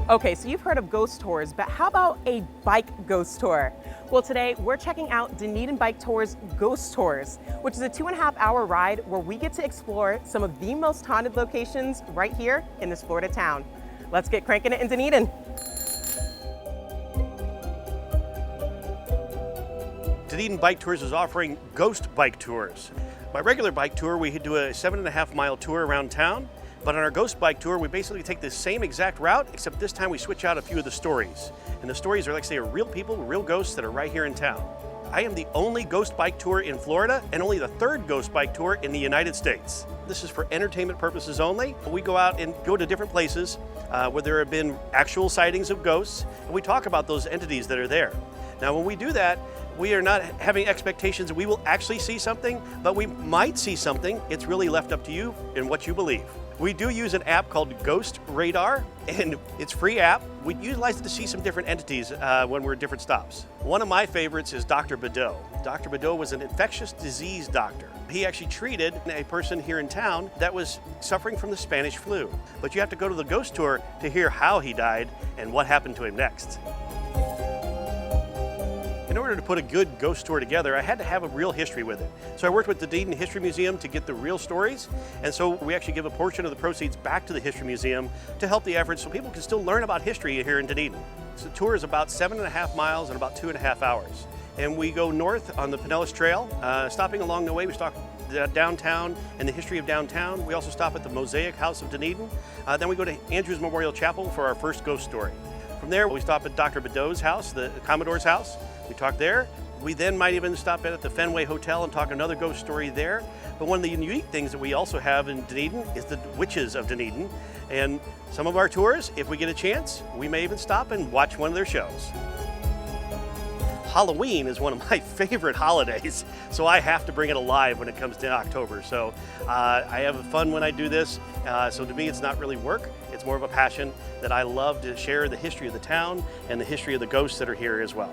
Okay, so you've heard of ghost tours, but how about a bike ghost tour? Well, today we're checking out Dunedin Bike Tours Ghost Tours, which is a 2.5-hour ride where we get to explore some of the most haunted locations right here in this Florida town. Let's get cranking it in Dunedin. Dunedin Bike Tours is offering ghost bike tours. My regular bike tour, we do a 7.5-mile tour around town. But on our ghost bike tour, we basically take the same exact route, except this time we switch out a few of the stories. And the stories are, like I say, are real people, real ghosts that are right here in town. I am the only ghost bike tour in Florida and only the third ghost bike tour in the United States. This is for entertainment purposes only. We go out and go to different places where there have been actual sightings of ghosts, and we talk about those entities that are there. Now, when we do that, we are not having expectations that we will actually see something, but we might see something. It's really left up to you and what you believe. We do use an app called Ghost Radar, and it's a free app. We utilize it to see some different entities when we're at different stops. One of my favorites is Dr. Bedeau. Dr. Bedeau was an infectious disease doctor. He actually treated a person here in town that was suffering from the Spanish flu. But you have to go to the ghost tour to hear how he died and what happened to him next. In order to put a good ghost tour together, I had to have a real history with it. So I worked with the Dunedin History Museum to get the real stories, and so we actually give a portion of the proceeds back to the History Museum to help the effort so people can still learn about history here in Dunedin. So the tour is about 7.5 miles and about 2.5 hours. And we go north on the Pinellas Trail. Stopping along the way, we stop downtown and the history of downtown. We also stop at the Mosaic House of Dunedin. Then we go to Andrews Memorial Chapel for our first ghost story. From there, we stop at Dr. Bedeau's house, the Commodore's house. We talk there. We then might even stop at the Fenway Hotel and talk another ghost story there. But one of the unique things that we also have in Dunedin is the Witches of Dunedin. And some of our tours, if we get a chance, we may even stop and watch one of their shows. Halloween is one of my favorite holidays, so I have to bring it alive when it comes to October. So I have fun when I do this. So to me, it's not really work. It's more of a passion that I love to share the history of the town and the history of the ghosts that are here as well.